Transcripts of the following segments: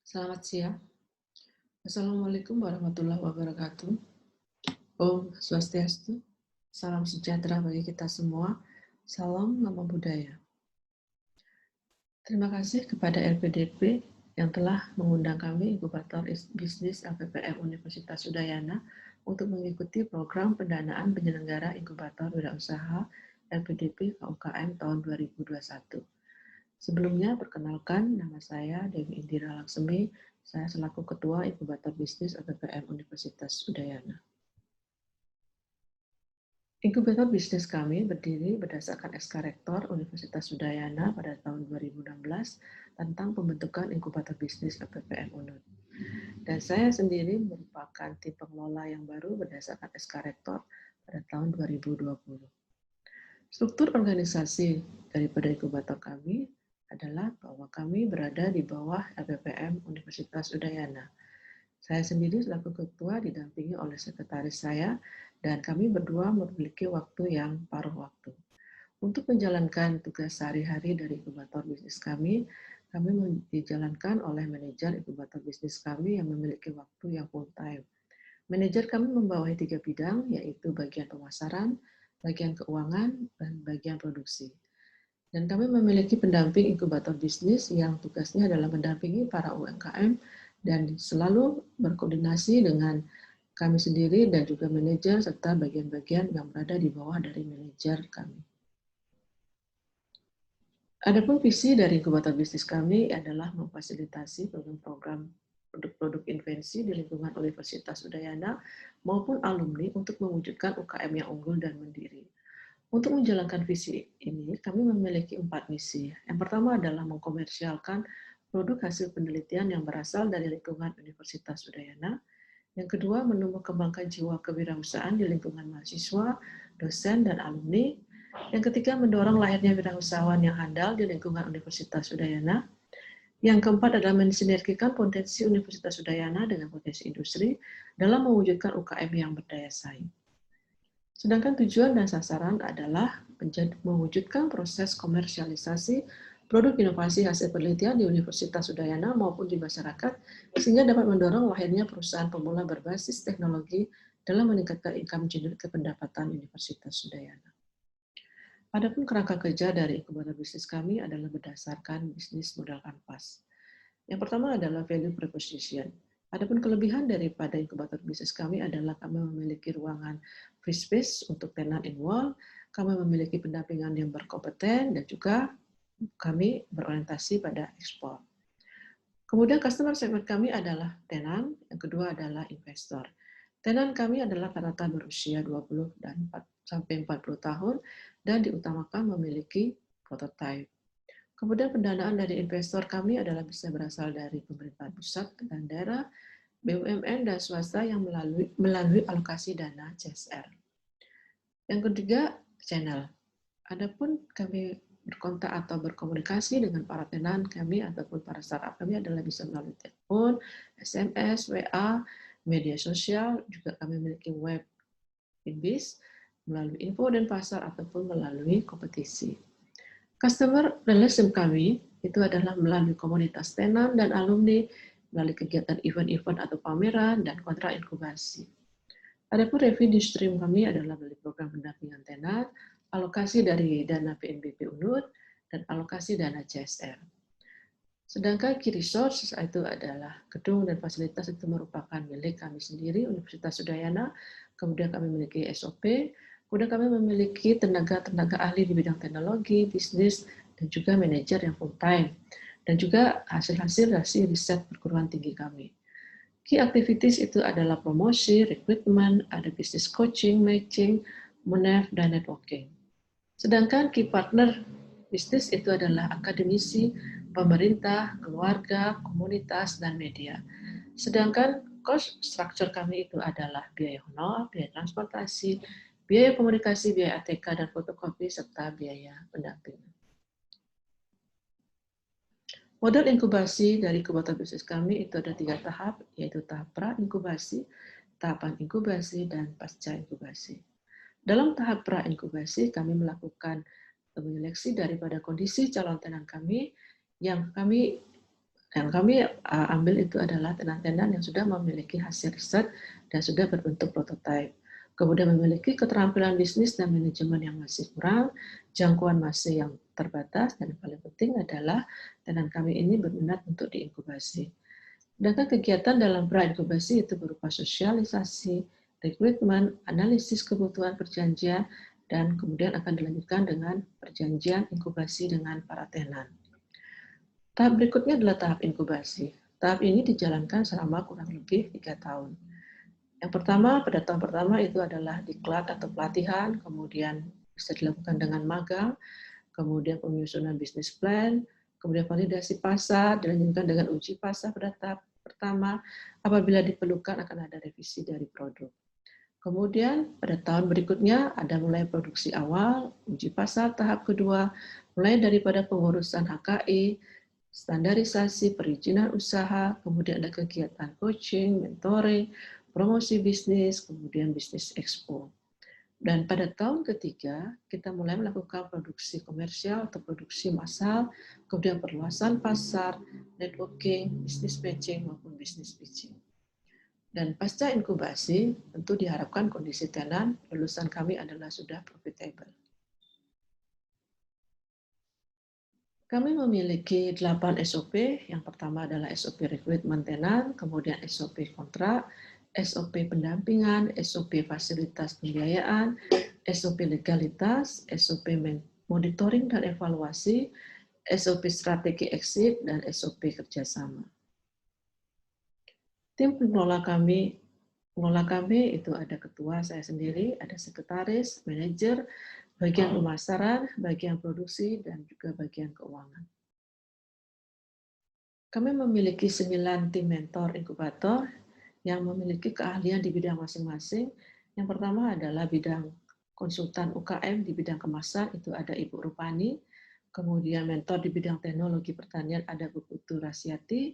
Selamat siang. Assalamualaikum warahmatullahi wabarakatuh. Om Swastiastu. Salam sejahtera bagi kita semua. Salam nama budaya. Terima kasih kepada LPDP yang telah mengundang kami, Inkubator Bisnis LPPM Universitas Udayana, untuk mengikuti program pendanaan penyelenggara Inkubator Wirausaha LPDP KUKM tahun 2021. Sebelumnya, perkenalkan, nama saya Dewi Indira Laksemi. Saya selaku Ketua Inkubator Bisnis LPPM Universitas Udayana. Inkubator bisnis kami berdiri berdasarkan SK Rektor Universitas Udayana pada tahun 2016 tentang pembentukan inkubator bisnis LPPM UNUD. Dan saya sendiri merupakan tim pengelola yang baru berdasarkan SK Rektor pada tahun 2020. Struktur organisasi daripada inkubator kami adalah bahwa kami berada di bawah LPPM Universitas Udayana. Saya sendiri selaku ketua didampingi oleh sekretaris saya, dan kami berdua memiliki waktu yang paruh waktu. Untuk menjalankan tugas sehari-hari dari inkubator bisnis kami dijalankan oleh manajer inkubator bisnis kami yang memiliki waktu yang full time. Manajer kami membawahi 3 bidang, yaitu bagian pemasaran, bagian keuangan, dan bagian produksi. Dan kami memiliki pendamping inkubator bisnis yang tugasnya adalah mendampingi para UMKM dan selalu berkoordinasi dengan kami sendiri dan juga manajer serta bagian-bagian yang berada di bawah dari manajer kami. Adapun visi dari inkubator bisnis kami adalah memfasilitasi program-program produk-produk invensi di lingkungan Universitas Udayana maupun alumni untuk mewujudkan UKM yang unggul dan mandiri. Untuk menjalankan visi ini, kami memiliki 4 misi. Yang pertama adalah mengkomersialkan produk hasil penelitian yang berasal dari lingkungan Universitas Udayana. Yang kedua, menumbuh kembangkan jiwa kewirausahaan di lingkungan mahasiswa, dosen, dan alumni. Yang ketiga, mendorong lahirnya wirausahawan yang handal di lingkungan Universitas Udayana. Yang keempat adalah mensinergikan potensi Universitas Udayana dengan potensi industri dalam mewujudkan UKM yang berdaya saing. Sedangkan tujuan dan sasaran adalah mewujudkan proses komersialisasi produk inovasi hasil penelitian di Universitas Udayana maupun di masyarakat, sehingga dapat mendorong lahirnya perusahaan pemula berbasis teknologi dalam meningkatkan income generate pendapatan Universitas Udayana. Adapun kerangka kerja dari inkubator bisnis kami adalah berdasarkan bisnis modal kanvas. Yang pertama adalah value proposition. Adapun kelebihan daripada inkubator bisnis kami adalah kami memiliki ruangan free space untuk tenant in wall, kami memiliki pendampingan yang berkompeten, dan juga kami berorientasi pada ekspor. Kemudian customer segment kami adalah tenant, yang kedua adalah investor. Tenant kami adalah rata-rata berusia 20 dan 4 sampai 40 tahun dan diutamakan memiliki prototype. Kemudian pendanaan dari investor kami adalah bisa berasal dari pemerintah pusat dan daerah, BUMN dan swasta yang melalui alokasi dana CSR. Yang ketiga, channel. Adapun kami berkontak atau berkomunikasi dengan para tenan kami ataupun para startup kami adalah bisa melalui telepon, SMS, WA, media sosial, juga kami memiliki web Inbis, melalui info dan pasar ataupun melalui kompetisi. Customer relation kami itu adalah melalui komunitas tenan dan alumni, melalui kegiatan event-event atau pameran, dan kontrak inkubasi. Adapun revenue stream kami adalah melalui program pendampingan tenan, alokasi dari dana PNBP UNUD, dan alokasi dana CSR. Sedangkan key resource itu adalah gedung dan fasilitas itu merupakan milik kami sendiri, Universitas Udayana, kemudian kami memiliki SOP, kemudian kami memiliki tenaga ahli di bidang teknologi, bisnis, dan juga manajer yang full time, dan juga hasil-hasil dari riset perguruan tinggi kami. Key activities itu adalah promosi, recruitment, ada business coaching, matching, monef, dan networking. Sedangkan key partner bisnis itu adalah akademisi, pemerintah, keluarga, komunitas, dan media. Sedangkan cost structure kami itu adalah biaya honor, biaya transportasi, biaya komunikasi, biaya ATK dan fotokopi, serta biaya pendampingan. Model inkubasi dari inkubator bisnis kami itu ada 3 tahap, yaitu tahap pra-inkubasi, tahapan inkubasi, dan pasca inkubasi. Dalam tahap pra-inkubasi, kami melakukan menyeleksi daripada kondisi calon tenan kami yang kami Yang kami ambil itu adalah tenan-tenan yang sudah memiliki hasil riset dan sudah berbentuk prototipe. Kemudian memiliki keterampilan bisnis dan manajemen yang masih kurang, jangkauan masih yang terbatas, dan yang paling penting adalah tenan kami ini berminat untuk diinkubasi. Sedangkan kegiatan dalam pra-inkubasi itu berupa sosialisasi, rekrutmen, analisis kebutuhan perjanjian, dan kemudian akan dilanjutkan dengan perjanjian inkubasi dengan para tenan. Tahap berikutnya adalah tahap inkubasi. Tahap ini dijalankan selama kurang lebih 3 tahun. Yang pertama, pada tahun pertama itu adalah diklat atau pelatihan, kemudian bisa dilakukan dengan magang, kemudian penyusunan bisnis plan, kemudian validasi pasar, dilanjutkan dengan uji pasar pada tahap pertama. Apabila diperlukan akan ada revisi dari produk. Kemudian pada tahun berikutnya ada mulai produksi awal, uji pasar tahap kedua, mulai daripada pengurusan HKI, standarisasi, perizinan usaha, kemudian ada kegiatan coaching, mentoring, promosi bisnis, kemudian bisnis expo. Dan pada tahun ketiga, kita mulai melakukan produksi komersial atau produksi massal, kemudian perluasan pasar, networking, bisnis matching, maupun bisnis pitching. Dan pasca inkubasi, tentu diharapkan kondisi tenan, lulusan kami adalah sudah profitable. Kami memiliki 8 SOP. Yang pertama adalah SOP rekrutmen tenan, kemudian SOP kontrak, SOP pendampingan, SOP fasilitas pembiayaan, SOP legalitas, SOP monitoring dan evaluasi, SOP strategi exit, dan SOP kerjasama. Tim pengelola kami itu ada ketua saya sendiri, ada sekretaris, manajer, bagian pemasaran, bagian produksi, dan juga bagian keuangan. Kami memiliki 9 tim mentor inkubator yang memiliki keahlian di bidang masing-masing. Yang pertama adalah bidang konsultan UKM di bidang kemasan, itu ada Ibu Rupani. Kemudian mentor di bidang teknologi pertanian ada Bu Putu Rasyati.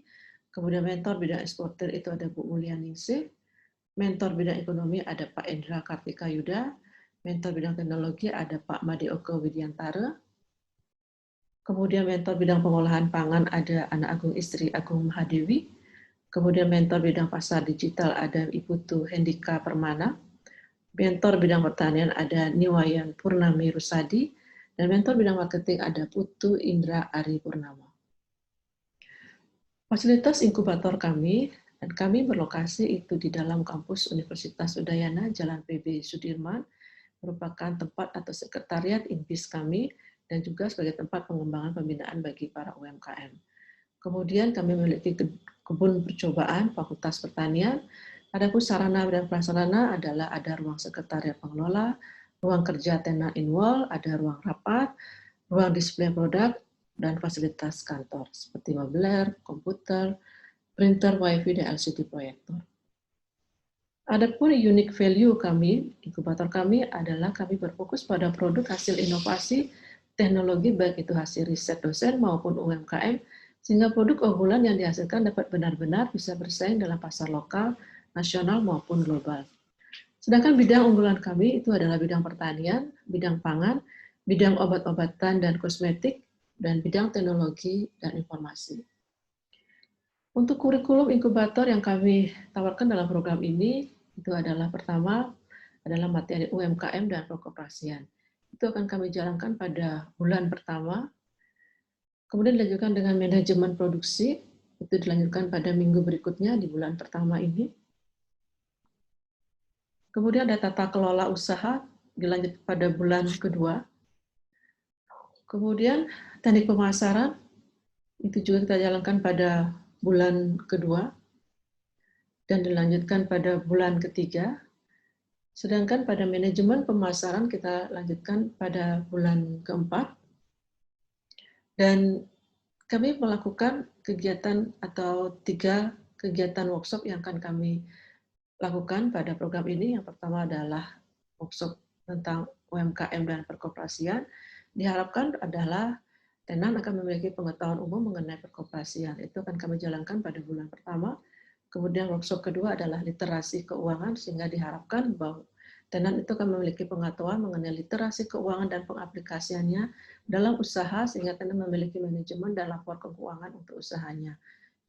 Kemudian mentor bidang eksportir itu ada Bu Mulia Ningsih. Mentor bidang ekonomi ada Pak Endra Kartika Yuda. Mentor bidang teknologi ada Pak Madeoko Widiantara. Kemudian mentor bidang pengolahan pangan ada Anak Agung Istri Agung Mahadewi. Kemudian mentor bidang pasar digital ada Ibu Tu Hendika Permana. Mentor bidang pertanian ada Niwayan Purnami Rusadi. Dan mentor bidang marketing ada Putu Indra Ari Purnama. Fasilitas inkubator kami, dan kami berlokasi itu di dalam kampus Universitas Udayana, Jalan PB Sudirman, merupakan tempat atau sekretariat INBIS kami, dan juga sebagai tempat pengembangan pembinaan bagi para UMKM. Kemudian kami memiliki kebun percobaan Fakultas Pertanian. Adapun sarana dan prasarana adalah ada ruang sekretariat pengelola, ruang kerja tenan in-wall, ada ruang rapat, ruang display produk, dan fasilitas kantor seperti mobiler, komputer, printer, wifi, dan LCD proyektor. Adapun unique value kami, inkubator kami adalah kami berfokus pada produk hasil inovasi teknologi baik itu hasil riset dosen maupun UMKM, sehingga produk unggulan yang dihasilkan dapat benar-benar bisa bersaing dalam pasar lokal, nasional maupun global. Sedangkan bidang unggulan kami itu adalah bidang pertanian, bidang pangan, bidang obat-obatan dan kosmetik, dan bidang teknologi dan informasi. Untuk kurikulum inkubator yang kami tawarkan dalam program ini, itu adalah pertama adalah materi UMKM dan perkoperasian. Itu akan kami jalankan pada bulan pertama. Kemudian dilanjutkan dengan manajemen produksi, itu dilanjutkan pada minggu berikutnya di bulan pertama ini. Kemudian ada tata kelola usaha, dilanjut pada bulan kedua. Kemudian teknik pemasaran, itu juga kita jalankan pada bulan kedua, dan dilanjutkan pada bulan ketiga. Sedangkan pada manajemen pemasaran kita lanjutkan pada bulan keempat. Dan kami melakukan kegiatan atau 3 kegiatan workshop yang akan kami lakukan pada program ini. Yang pertama adalah workshop tentang UMKM dan perkoperasian. Diharapkan adalah tenan akan memiliki pengetahuan umum mengenai perkoperasian. Itu akan kami jalankan pada bulan pertama. Kemudian workshop kedua adalah literasi keuangan, sehingga diharapkan bahwa tenan itu akan memiliki pengetahuan mengenai literasi keuangan dan pengaplikasiannya dalam usaha, sehingga tenan memiliki manajemen dan laporan keuangan untuk usahanya.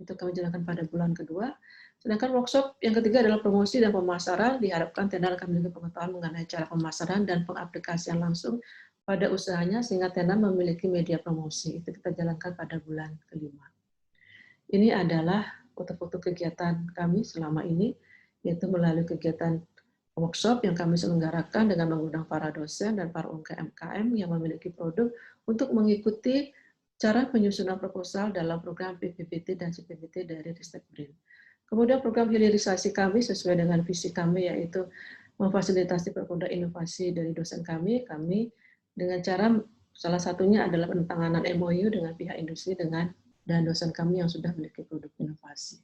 Itu kami jalankan pada bulan kedua. Sedangkan workshop yang ketiga adalah promosi dan pemasaran. Diharapkan tenar akan memiliki pengetahuan mengenai cara pemasaran dan pengaplikasian langsung pada usahanya sehingga tenar memiliki media promosi. Itu kita jalankan pada bulan kelima. Ini adalah foto-foto kegiatan kami selama ini, yaitu melalui kegiatan workshop yang kami selenggarakan dengan mengundang para dosen dan para UMKM yang memiliki produk untuk mengikuti cara penyusunan proposal dalam program PPPT dan CPPT dari Ristek BRIN. Kemudian program hilirisasi kami sesuai dengan visi kami, yaitu memfasilitasi produk inovasi dari dosen kami dengan cara salah satunya adalah penandatanganan MOU dengan pihak industri dan dosen kami yang sudah memiliki produk inovasi.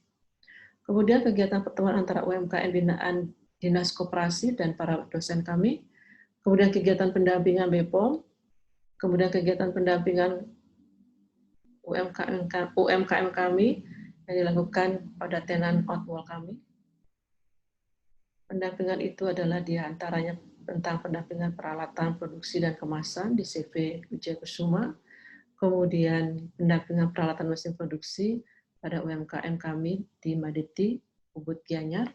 Kemudian kegiatan pertemuan antara UMKM binaan Dinas Koperasi dan para dosen kami, kemudian kegiatan pendampingan BPOM, kemudian kegiatan pendampingan UMKM kami yang dilakukan pada tenan outwall kami. Pendampingan itu adalah diantaranya tentang pendampingan peralatan produksi dan kemasan di CV Wijaya Kusuma, kemudian pendampingan peralatan mesin produksi pada UMKM kami di Madeti, Ubud Gianyar.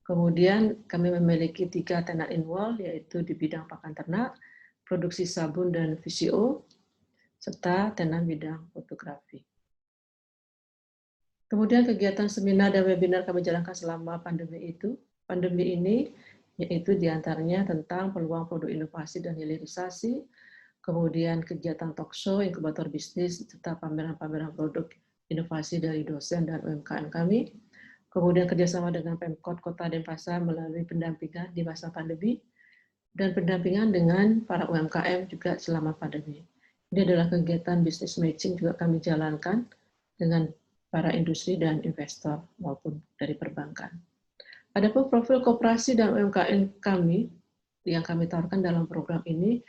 Kemudian kami memiliki 3 tenan inwall, yaitu di bidang pakan ternak, produksi sabun dan VCO, serta tenan bidang fotografi. Kemudian kegiatan seminar dan webinar kami jalankan selama pandemi itu. Pandemi ini yaitu diantaranya tentang peluang produk inovasi dan hilirisasi, kemudian kegiatan talk show, inkubator bisnis, serta pameran-pameran produk inovasi dari dosen dan UMKM kami, kemudian kerjasama dengan Pemkot Kota Denpasar melalui pendampingan di masa pandemi, dan pendampingan dengan para UMKM juga selama pandemi. Ini adalah kegiatan business matching juga kami jalankan dengan para industri dan investor maupun dari perbankan. Adapun profil koperasi dan UMKM kami yang kami tawarkan dalam program ini,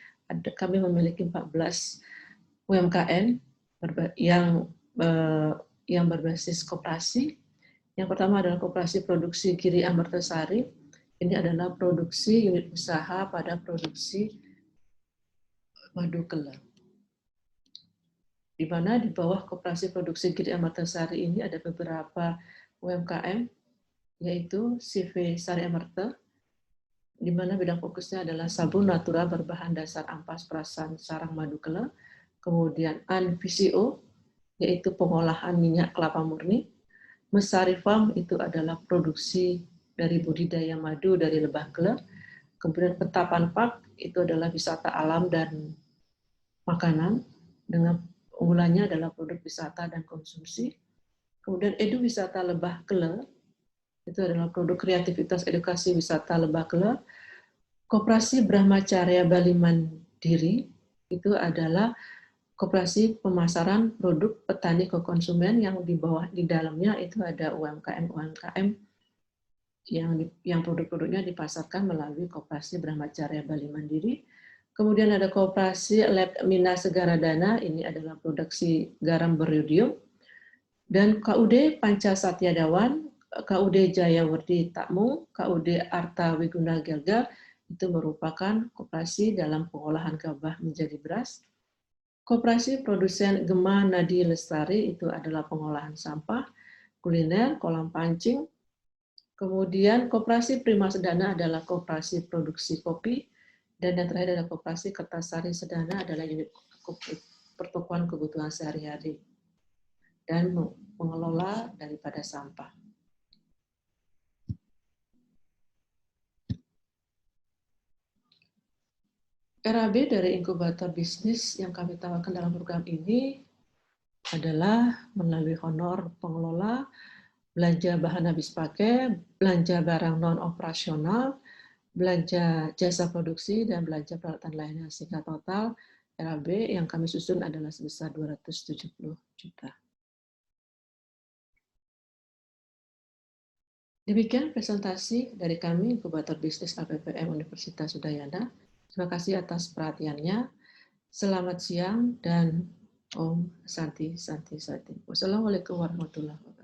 kami memiliki 14 UMKM yang berbasis koperasi. Yang pertama adalah koperasi produksi Giri Amartasari. Ini adalah produksi unit usaha pada produksi madu keler. Di mana di bawah koperasi produksi Giri Amartasari ini ada beberapa UMKM, yaitu CV Sari Amarta, di mana bidang fokusnya adalah sabun natural berbahan dasar ampas perasan sarang madu keler, kemudian ANVCO, yaitu pengolahan minyak kelapa murni, Mesari Farm itu adalah produksi dari budidaya madu dari lebah keler, kemudian Petapan Park itu adalah wisata alam dan makanan, dengan unggulannya adalah produk wisata dan konsumsi, kemudian Edu Wisata Lebah Keler, itu adalah produk kreativitas edukasi wisata lebah keler, Koperasi Brahmacarya Bali Mandiri, itu adalah koperasi pemasaran produk petani ke konsumen yang di bawah di dalamnya itu ada UMKM yang produk-produknya dipasarkan melalui koperasi Brahmacarya Bali Mandiri. Kemudian ada koperasi Lab Mina Segara Dana, ini adalah produksi garam beriodium. Dan KUD Panca Satyadawan, KUD Jayawardi Takmu, KUD Arta Wiguna Gelgar, itu merupakan koperasi dalam pengolahan gabah menjadi beras. Koperasi produsen Gema Nadi Lestari itu adalah pengolahan sampah, kuliner, kolam pancing. Kemudian koperasi Prima Sedana adalah koperasi produksi kopi. Dan yang terakhir adalah koperasi Kertasari Sedana adalah unit pertukuan kebutuhan sehari-hari dan mengelola daripada sampah. RAB dari inkubator bisnis yang kami tawarkan dalam program ini adalah melalui honor pengelola, belanja bahan habis pakai, belanja barang non-operasional, belanja jasa produksi, dan belanja peralatan lainnya, sehingga total RAB yang kami susun adalah sebesar 270 juta. Demikian presentasi dari kami, Inkubator Bisnis LPPM Universitas Udayana. Terima kasih atas perhatiannya. Selamat siang dan Om Santi Santi Santi. Wassalamualaikum warahmatullahi wabarakatuh.